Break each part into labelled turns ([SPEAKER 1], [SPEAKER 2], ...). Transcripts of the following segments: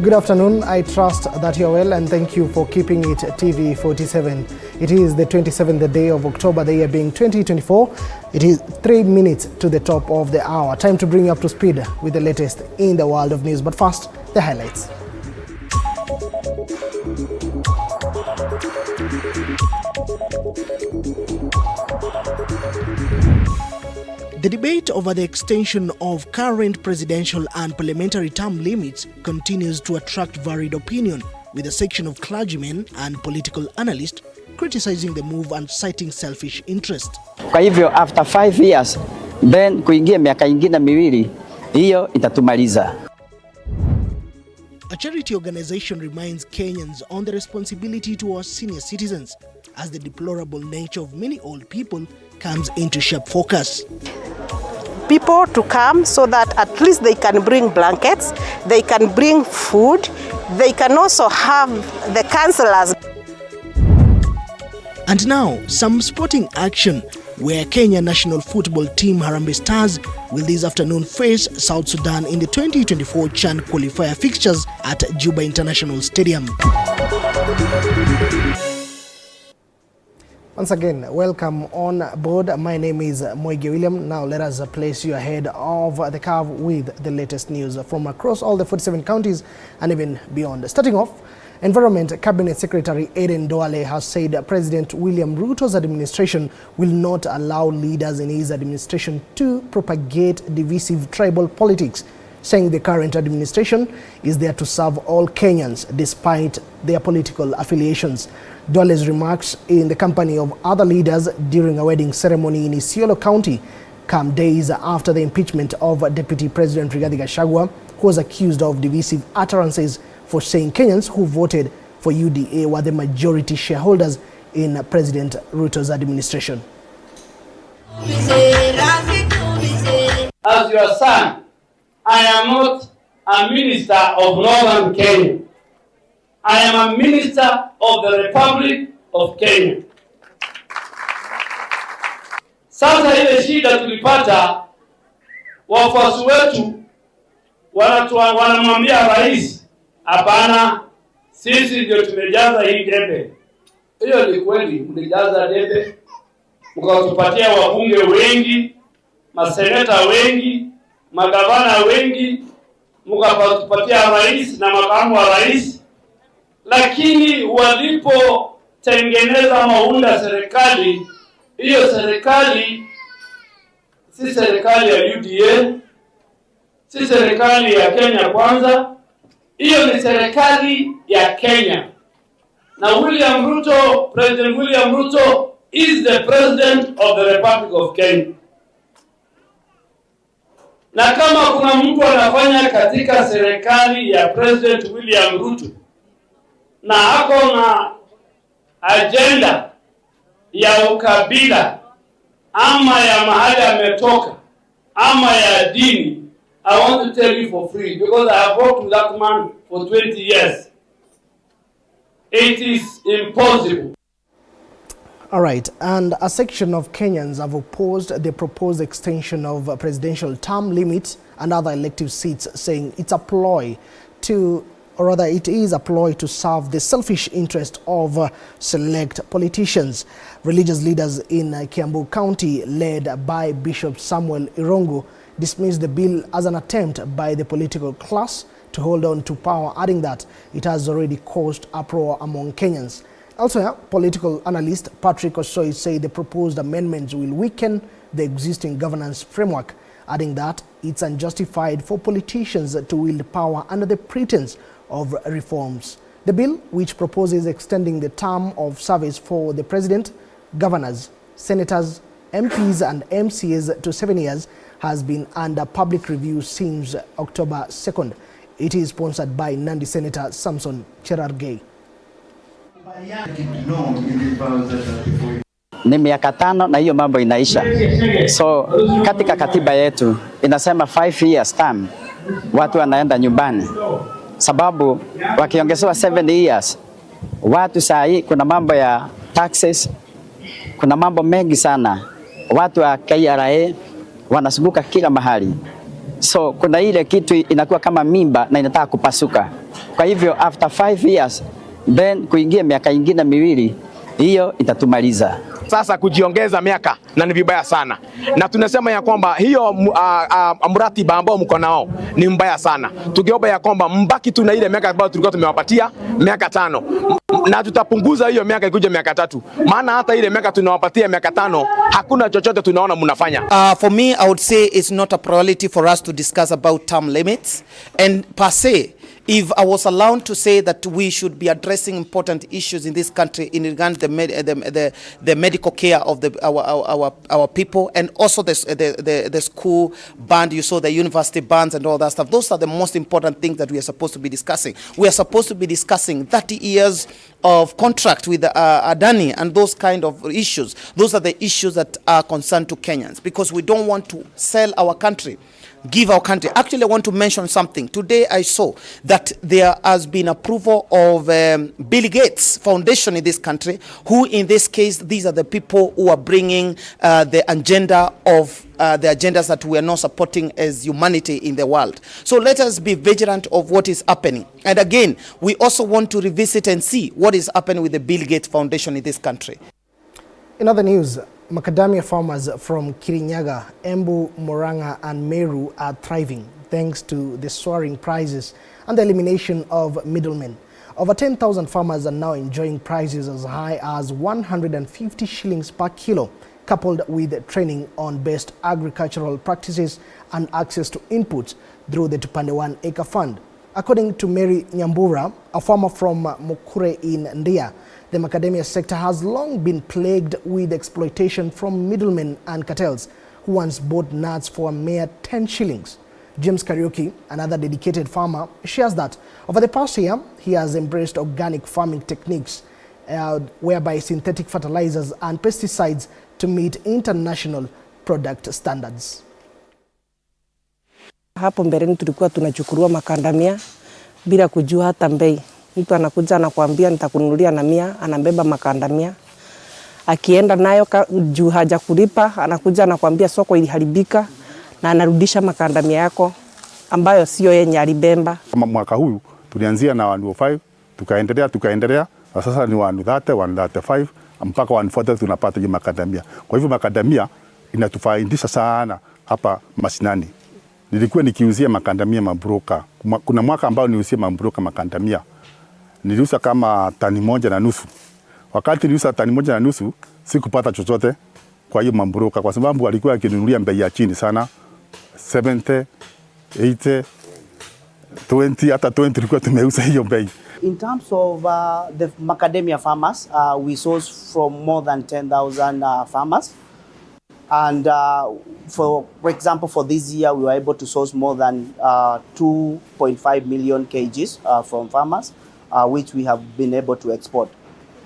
[SPEAKER 1] Good afternoon. I trust that you're well and thank you for keeping it TV47. It is the 27th day of October, the year being 2024. It is 3 minutes to the top of the hour. Time to bring you up to speed with the latest in the world of news. But first, the highlights. The debate over the extension of current presidential and parliamentary term limits continues to attract varied opinion, with a section of clergymen and political analysts criticizing the move and citing selfish interest.
[SPEAKER 2] Kwa hivyo after 5 years then kuingia miaka ingine miwili hiyo itatumaliza.
[SPEAKER 1] A charity organization reminds Kenyans on the responsibility to our senior citizens as the deplorable nature of many old people comes into sharp focus.
[SPEAKER 3] People to come so that at least they can bring blankets, they can bring food, they can also have the counselors.
[SPEAKER 1] And now, some sporting action where Kenya national football team Harambee Stars will this afternoon face South Sudan in the 2024 CHAN qualifier fixtures at Juba International Stadium. Once again, welcome on board. My name is Moige William. Now let us place you ahead of the curve with the latest news from across all the 47 counties and even beyond. Starting off, Environment Cabinet Secretary Aden Duale has said President William Ruto's administration will not allow leaders in his administration to propagate divisive tribal politics, saying the current administration is there to serve all Kenyans despite their political affiliations. Duale's remarks in the company of other leaders during a wedding ceremony in Isiolo County come days after the impeachment of Deputy President Rigathi Gachagua, who was accused of divisive utterances for saying Kenyans who voted for UDA were the majority shareholders in President Ruto's administration.
[SPEAKER 4] As your son, I am not a minister of Northern Kenya. I am a minister of the Republic of Kenya. Sasa ile shida tulipata, wafuasi wetu wanamwambia rais, hapana, sisi ndio tumejaza hii debe. Hiyo ni kweli, mlijaza debe, mkatupatia wabunge wengi, maseneta wengi, magavana wengi, mkatupatia rais na makamu wa rais. Lakini walipotengeneza maunda serikali, hiyo serikali si serikali ya UDA, si serikali ya Kenya Kwanza, hiyo ni serikali ya Kenya. Na President William Ruto is the president of the Republic of Kenya. Na kama kuna mtu anafanya katika serikali ya President William Ruto na ako na agenda ya ukabila ama ya mahali ametoka ama ya dini, I want to tell you for free, because I have worked with that man for 20 years. It is impossible.
[SPEAKER 1] All right, and a section of Kenyans have opposed the proposed extension of presidential term limits and other elective seats, saying it's a ploy to, or rather it is a ploy to serve the selfish interest of select politicians. Religious leaders in Kiambu County, led by Bishop Samuel Irongo, dismissed the bill as an attempt by the political class to hold on to power, adding that it has already caused uproar among Kenyans. Elsewhere, political analyst Patrick Osoi said the proposed amendments will weaken the existing governance framework, adding that it's unjustified for politicians to wield power under the pretense of reforms. The bill, which proposes extending the term of service for the president, governors, senators, MPs and MCAs to 7 years, has been under public review since October 2nd. It is sponsored by Nandi Senator Samson Cherargei.
[SPEAKER 2] Ni miaka 5 na hiyo mambo inaisha. So katika katiba yetu inasema 5 years term watu wanaenda nyumbani. Sababu wakiongezewa 7 years watu sahi, kuna mambo ya taxes, kuna mambo mengi sana. Watu wa KRA wanasumbuka kila mahali. So kuna ile kitu inakuwa kama mimba na inataka kupasuka. Kwa hivyo after 5 years then kuingia miaka ingine miwili, hiyo itatumaliza.
[SPEAKER 5] Sasa kujiongeza miaka na ni vibaya sana, na tunasema ya kwamba hiyo mratiba ambao mko nao ni mbaya sana. Tukiomba ya kwamba mbaki tu na ile miaka ambayo tulikuwa tumewapatia miaka 5, na tutapunguza hiyo miaka ikuja miaka 3, maana hata ile miaka tunawapatia miaka 5 hakuna chochote tunaona mnafanya.
[SPEAKER 6] For me, I would say it's not a priority for us to discuss about term limits, and per se, if I was allowed to say that we should be addressing important issues in this country in regard to the medical care of our people, and also the school band, you saw the university bands and all that stuff. Those are the most important things that we are supposed to be discussing. We are supposed to be discussing 30 years of contract with Adani and those kind of issues. Those are the issues that are concerned to Kenyans, because we don't want to sell our country, give our country. Actually, I want to mention something. Today I saw that there has been approval of Bill Gates Foundation in this country, who in this case, these are the people who are bringing the agenda of the agendas that we are not supporting as humanity in the world. So let us be vigilant of what is happening. And again, we also want to revisit and see what is happening with the Bill Gates Foundation in this country.
[SPEAKER 1] In other news, macadamia farmers from Kirinyaga, Embu, Murang'a and Meru are thriving thanks to the soaring prices and the elimination of middlemen. Over 10,000 farmers are now enjoying prices as high as 150 shillings per kilo, coupled with training on best agricultural practices and access to inputs through the Tupande 1 Acre Fund. According to Mary Nyambura, a farmer from Mukure in Ndia, the macadamia sector has long been plagued with exploitation from middlemen and cartels who once bought nuts for a mere 10 shillings. James Kariuki, another dedicated farmer, shares that over the past year, he has embraced organic farming techniques whereby synthetic fertilizers and pesticides to meet international product standards.
[SPEAKER 7] Hapo mbeleni tulikuwa tunachukuliwa makandamia bila kujua hata bei. Mtu anakuja anakuambia nitakununulia na 100, anabeba makandamia. Akienda nayo juu haja kulipa, anakuja anakuambia soko iliharibika na anarudisha makandamia yako ambayo sio yenye alibemba.
[SPEAKER 8] Mwaka huu tulianzia na 105, tukaendelea na sasa ni 130, 135 mpaka 140 tunapata hiyo makandamia. Kwa hivyo makandamia inatufaidisha sana hapa mashinani. Nilikuwa nikiuzia makandamia mabroka. Kuna mwaka ambao niliuzia mabroka makandamia. Niliuza kama tani 1.5. Wakati niliuza tani 1.5, sikupata chochote kwa hiyo mabroka, kwa sababu walikuwa wakinunulia bei ya chini sana, 70, 80, 20, hata 20 tulikuwa tumeuza hiyo bei.
[SPEAKER 9] In terms of the macadamia farmers, we source from more than 10,000 farmers. And for example, for this year, we were able to source more than 2.5 million kgs from farmers, which we have been able to export.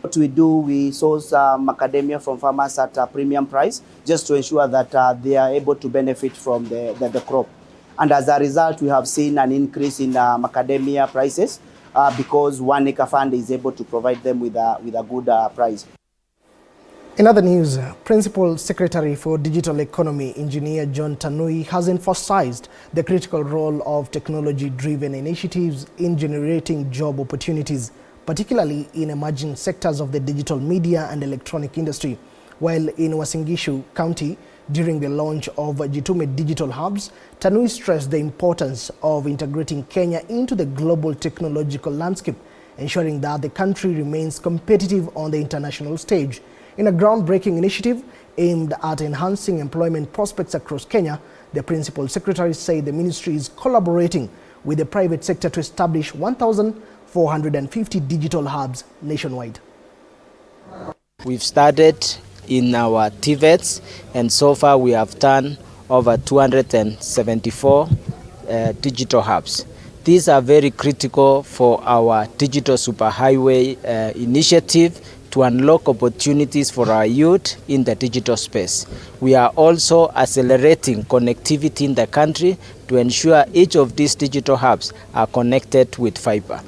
[SPEAKER 9] What we do, we source macadamia from farmers at a premium price, just to ensure that they are able to benefit from the crop. And as a result, we have seen an increase in macadamia prices because 1 Acre Fund is able to provide them with a good price.
[SPEAKER 1] In other news, Principal Secretary for Digital Economy, Engineer John Tanui, has emphasized the critical role of technology-driven initiatives in generating job opportunities, particularly in emerging sectors of the digital media and electronic industry. While in Uasin Gishu County, during the launch of Jitume Digital Hubs, Tanui stressed the importance of integrating Kenya into the global technological landscape, ensuring that the country remains competitive on the international stage. In a groundbreaking initiative aimed at enhancing employment prospects across Kenya, the Principal Secretary said the ministry is collaborating with the private sector to establish 1,450 digital hubs nationwide.
[SPEAKER 10] We've started in our TVETs, and so far we have done over 274 digital hubs. These are very critical for our digital superhighway initiative to unlock opportunities for our youth in the digital space. We are also accelerating connectivity in the country to ensure each of these digital hubs are connected with fiber.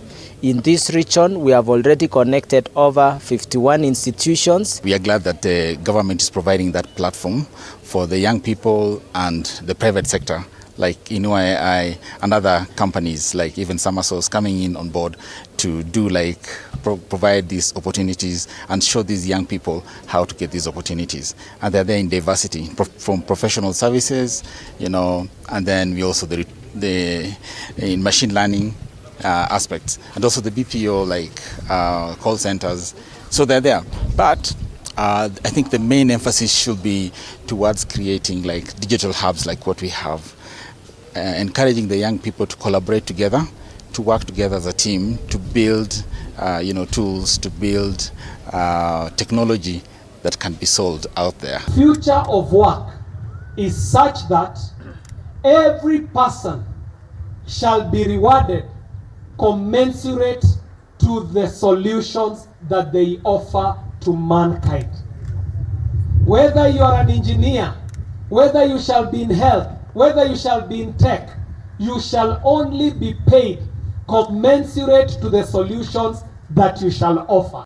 [SPEAKER 10] In this region, we have already connected over 51 institutions.
[SPEAKER 11] We are glad that the government is providing that platform for the young people and the private sector like AI and other companies like even Summersource coming in on board to do like provide these opportunities and show these young people how to get these opportunities. And they're there in diversity, from professional services, and then we also in machine learning aspects, and also the BPO call centers. So they're there. But I think the main emphasis should be towards creating like digital hubs like what we have, encouraging the young people to collaborate together, to work together as a team, to build tools, to build technology that can be sold out there.
[SPEAKER 12] Future of work is such that every person shall be rewarded commensurate to the solutions that they offer to mankind. Whether you are an engineer, whether you shall be in health, whether you shall be in tech, you shall only be paid commensurate to the solutions that you shall offer.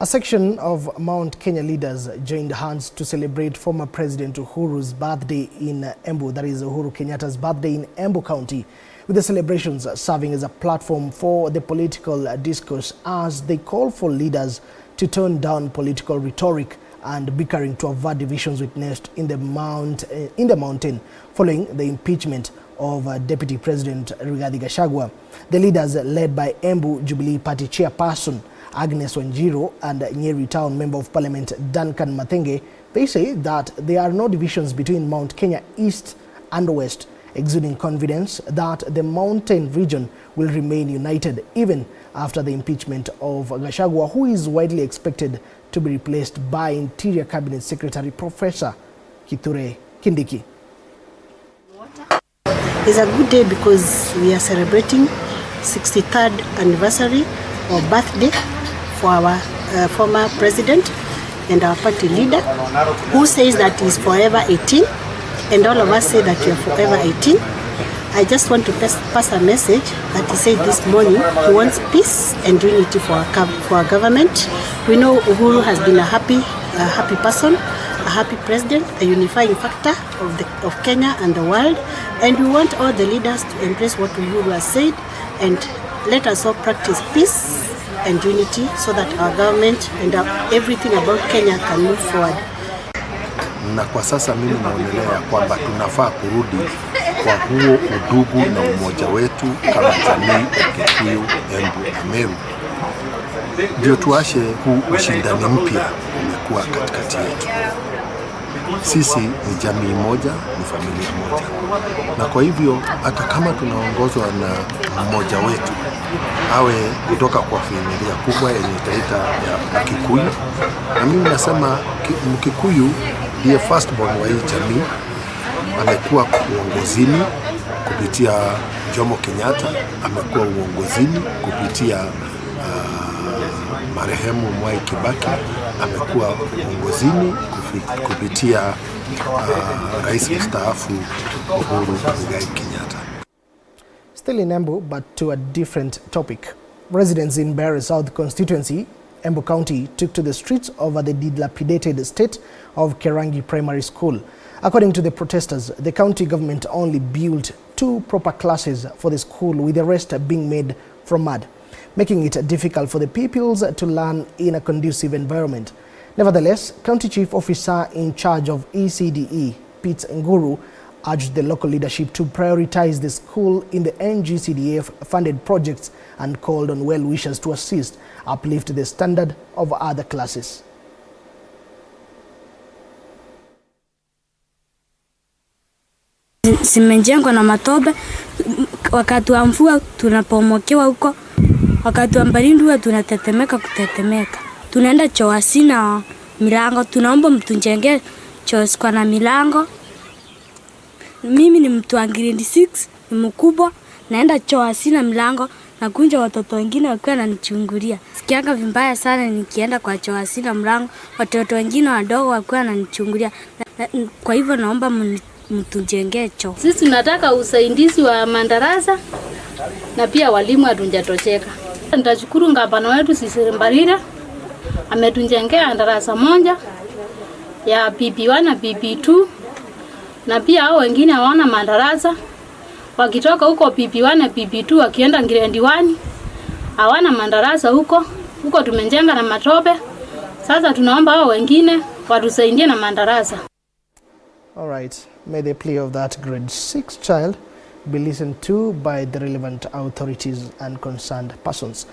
[SPEAKER 1] A section of Mount Kenya leaders joined hands to celebrate former President Uhuru's birthday in Embu, that is Uhuru Kenyatta's birthday in Embu County, with the celebrations serving as a platform for the political discourse as they call for leaders to tone down political rhetoric and bickering to avert divisions witnessed in the mountain following the impeachment of Deputy President Rigathi Gachagua. The leaders, led by Embu Jubilee Party chairperson Agnes Wanjiru and Nyeri Town Member of Parliament Duncan Mathenge, they say that there are no divisions between Mount Kenya East and West, exuding confidence that the mountain region will remain united even after the impeachment of Gachagua, who is widely expected to be replaced by Interior Cabinet Secretary Professor Kithure Kindiki.
[SPEAKER 13] It's a good day because we are celebrating 63rd anniversary or birthday for our former president and our party leader, who says that he's forever 18, and all of us say that we are forever 18. I just want to pass a message that he said this morning he wants peace and unity for our government. We know Uhuru has been a happy person, a happy president, a unifying factor of Kenya and the world, and we want all the leaders to embrace what Uhuru has said and let us all practice peace and unity so that our government and everything about Kenya can move forward.
[SPEAKER 14] Na kwa sasa mimi naonelea kwamba tunafaa kurudi kwa huo udugu na umoja wetu kama jamii ya Kikuyu, Embu na Meru. Ndio tuashe huu ushindani mpya umekuwa katikati yetu. Sisi ni jamii moja, ni familia moja. Na kwa hivyo hata kama tunaongozwa na mmoja wetu, awe kutoka kwa familia kubwa yenye itaita ya Kikuyu. Na mimi nasema Mkikuyu ndiye firstborn wa hii jamii, amekuwa uongozini kupitia Jomo Kenyatta, amekuwa uongozini kupitia marehemu Mwai Kibaki, amekuwa uongozini kupitia rais mstaafu Uhuru Muigai Kenyatta.
[SPEAKER 1] Still in Embu, but to a different topic. Residents in Mbeere South constituency, Embu County, took to the streets over the dilapidated state of Kerangi Primary School. According to the protesters, the county government only built 2 proper classes for the school, with the rest being made from mud, making it difficult for the pupils to learn in a conducive environment. Nevertheless, County Chief Officer in charge of ECDE, Pete Nguru, urged the local leadership to prioritize the school in the NGCDF-funded projects and called on well-wishers to assist uplift the standard of other classes.
[SPEAKER 15] Zimejengwa na matope, wakati wa mvua tunapomokewa huko, wakati wa baridi huwa tunatetemeka. Tunaenda choo hasina milango, tunaomba mtujengee choo kwa na milango. Mimi ni mtu wa grade 6, ni mkubwa, naenda choo hasina milango, na kunja watoto wengine wakiwa wananichungulia. Sikianga vibaya sana nikienda kwa choo hasina mlango, watoto wengine wadogo wakiwa wananichungulia. Kwa hivyo naomba mtujengee choo.
[SPEAKER 16] Sisi tunataka usaidizi wa madarasa na pia walimu hatujatosheka. Nitashukuru ngabana wetu sisi Mbarira, ametujengea darasa moja ya PP1 na PP2, na pia hao wengine hawana madarasa. Wakitoka huko PP1 na PP2 wakienda grade 1 hawana madarasa huko tumejenga na matope. Sasa tunaomba hao wengine watusaidie na madarasa.
[SPEAKER 1] All right, may the plea of that grade 6 child be listened to by the relevant authorities and concerned persons.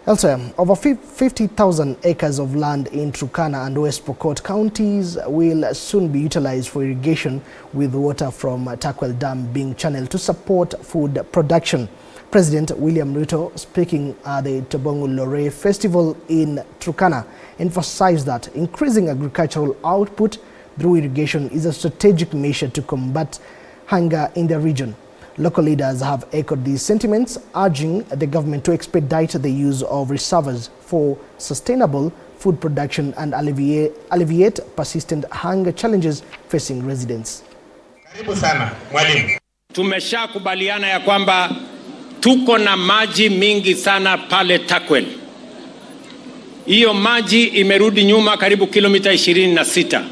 [SPEAKER 1] Elsewhere, over 50,000 acres of land in Turkana and West Pokot counties will soon be utilized for irrigation, with water from Takwel Dam being channeled to support food production. President William Ruto, speaking at the Tobongo Lore Festival in Turkana, emphasized that increasing agricultural output through irrigation is a strategic measure to combat hunger in the region. Local leaders have echoed these sentiments, urging the government to expedite the use of reservoirs for sustainable food production and alleviate persistent hunger challenges facing residents.
[SPEAKER 17] Karibu sana mwalimu. Tumeshakubaliana ya kwamba tuko na maji mingi sana pale Takwel. Hiyo maji imerudi nyuma karibu kilomita 26.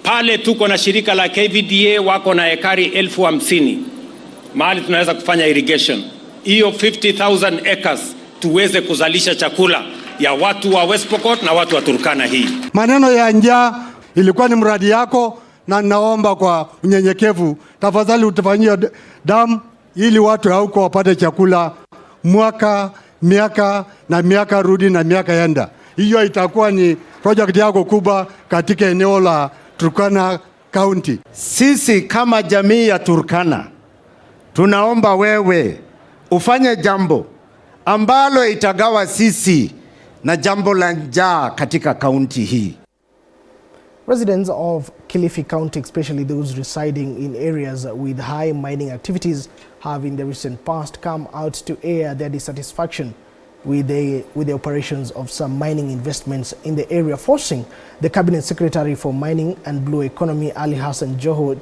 [SPEAKER 17] Pale tuko na shirika la KVDA wako na ekari 50,000 mahali tunaweza kufanya irrigation. Hiyo 50,000 acres tuweze kuzalisha chakula ya watu wa West Pokot na watu wa Turkana hii.
[SPEAKER 18] Maneno ya njaa ilikuwa ni mradi yako, na naomba kwa unyenyekevu tafadhali utafanyia damu ili watu huko wapate chakula miaka rudi na miaka yenda. Hiyo itakuwa ni project yako kubwa katika eneo la Turkana County.
[SPEAKER 19] Sisi kama jamii ya Turkana tunaomba wewe ufanye jambo ambalo itagawa sisi na jambo la njaa katika kaunti hii.
[SPEAKER 1] Residents of Kilifi County, especially those residing in areas with high mining activities, have in the recent past come out to air their dissatisfaction with the operations of some mining investments in the area, forcing the Cabinet Secretary for Mining and Blue Economy, Ali Hassan Joho,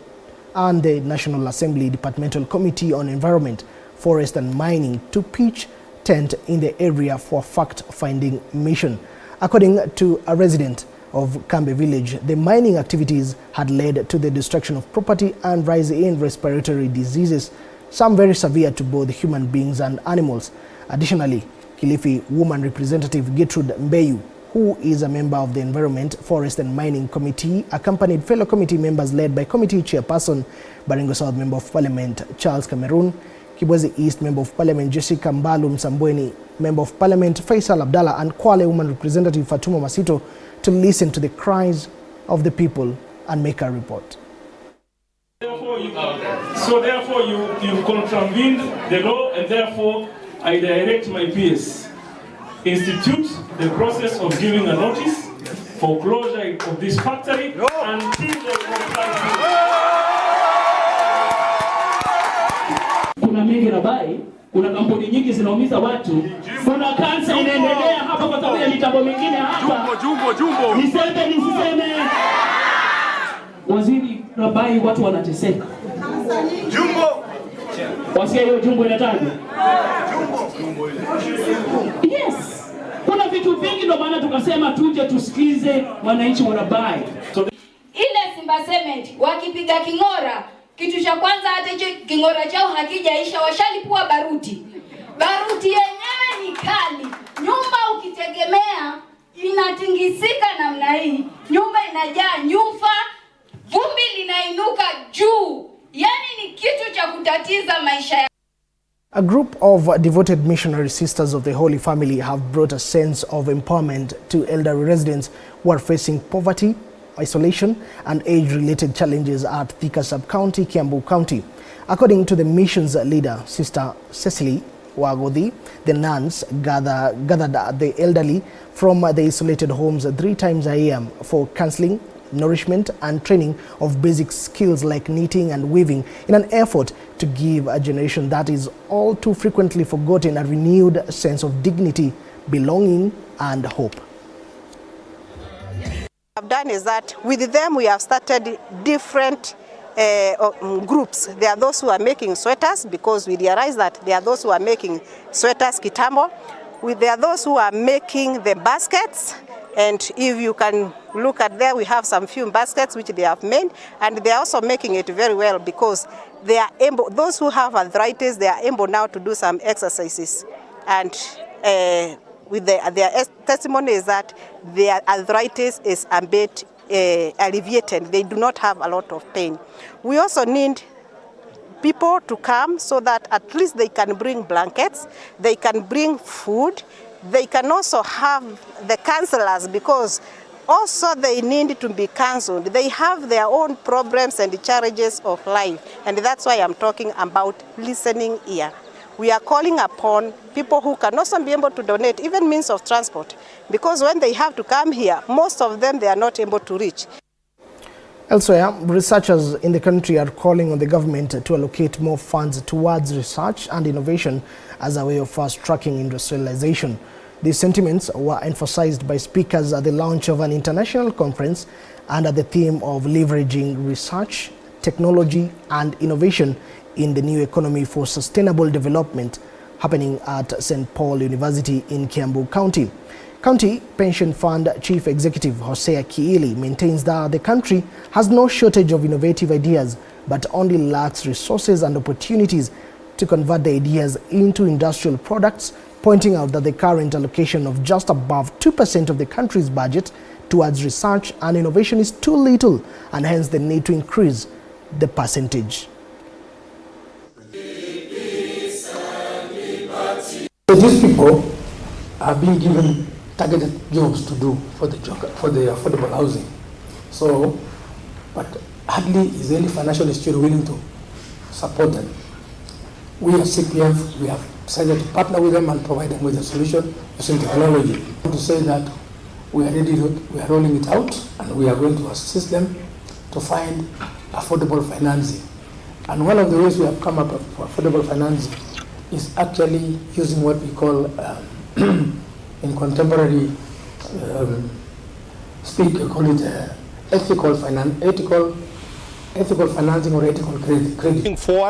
[SPEAKER 1] and the National Assembly Departmental Committee on Environment, Forest and Mining to pitch tent in the area for fact-finding mission. According to a resident of Kambe village, the mining activities had led to the destruction of property and rise in respiratory diseases, some very severe to both human beings and animals. Additionally, Kilifi woman representative Gertrude Mbeyu, who is a member of the Environment, Forest and Mining Committee, accompanied fellow committee members led by Committee Chairperson Baringo South Member of Parliament Charles Cameroon, Kibwezi East Member of Parliament Jessica Mbalu Msambweni, Member of Parliament Faisal Abdallah, and Kwale woman representative Fatuma Masito to listen to the cries of the people and make a report.
[SPEAKER 20] Therefore, you've contravened the law, and therefore I direct my peers, institute the process of giving a notice for closure of this factory until they comply.
[SPEAKER 21] Kuna mengi na bai, kuna kampuni nyingi zinaumiza watu, kuna kansa inaendelea hapa kwa sababu ya mitambo mingine hapa. Jumbo. Niseme nisiseme. Waziri Rabai, watu wanateseka. Jumbo. Wasikia hiyo jumbo inatajwa? Yes. Kuna vitu vingi ndio maana tukasema tuje tusikize wananchi wa Rabai.
[SPEAKER 22] Ile Simba Cement wakipiga king'ora, kitu cha kwanza hata hicho king'ora chao hakijaisha, washalipua baruti. Baruti yenyewe ni kali. Nyumba ukitegemea inatingisika namna hii. Nyumba inajaa nyufa, vumbi linainuka juu. Yani ni kitu cha kutatiza maisha ya.
[SPEAKER 1] A group of devoted missionary sisters of the Holy Family have brought a sense of empowerment to elderly residents who are facing poverty, isolation, and age-related challenges at Thika Sub-County, Kiambu County. According to the mission's leader, Sister Cecily Wagodi, the nuns gathered the elderly from the isolated homes 3 times a year for counseling, nourishment, and training of basic skills like knitting and weaving in an effort to give a generation that is all too frequently forgotten a renewed sense of dignity, belonging, and hope.
[SPEAKER 3] Have done is that with them we have started different groups. There are those who are making sweaters, because we realize that there are those who are making sweaters kitambo. There are those who are making the baskets, And if you can look at there, we have some few baskets which they have made, and they are also making it very well because they are able, those who have arthritis, they are able now to do some exercises. And with their testimony is that their arthritis is a bit alleviated. They do not have a lot of pain. We also need people to come so that at least they can bring blankets, they can bring food, they can also have the counselors because also they need to be counseled. They have their own problems and challenges of life, and that's why I'm talking about listening ear. We are calling upon people who can also be able to donate even means of transport, because when they have to come here, most of them they are not able to reach.
[SPEAKER 1] Elsewhere, researchers in the country are calling on the government to allocate more funds towards research and innovation as a way of fast-tracking industrialization. These sentiments were emphasized by speakers at the launch of an international conference under the theme of leveraging research, technology and innovation in the new economy for sustainable development, happening at St. Paul University in Kiambu County. County Pension Fund Chief Executive Hosea Kiili maintains that the country has no shortage of innovative ideas, but only lacks resources and opportunities to convert the ideas into industrial products, pointing out that the current allocation of just above 2% of the country's budget towards research and innovation is too little, and hence the need to increase the percentage.
[SPEAKER 2] So these people are being given targeted jobs to do for the affordable housing. So, but hardly is any financial institution willing to support them. We at CPF, we have decided to partner with them and provide them with a solution using technology. I want to say that we are ready, we are rolling it out, and we are going to assist them to find affordable financing. And one of the ways we have come up for affordable financing is actually using what we call in contemporary speak, we call it ethical financing or ethical credit.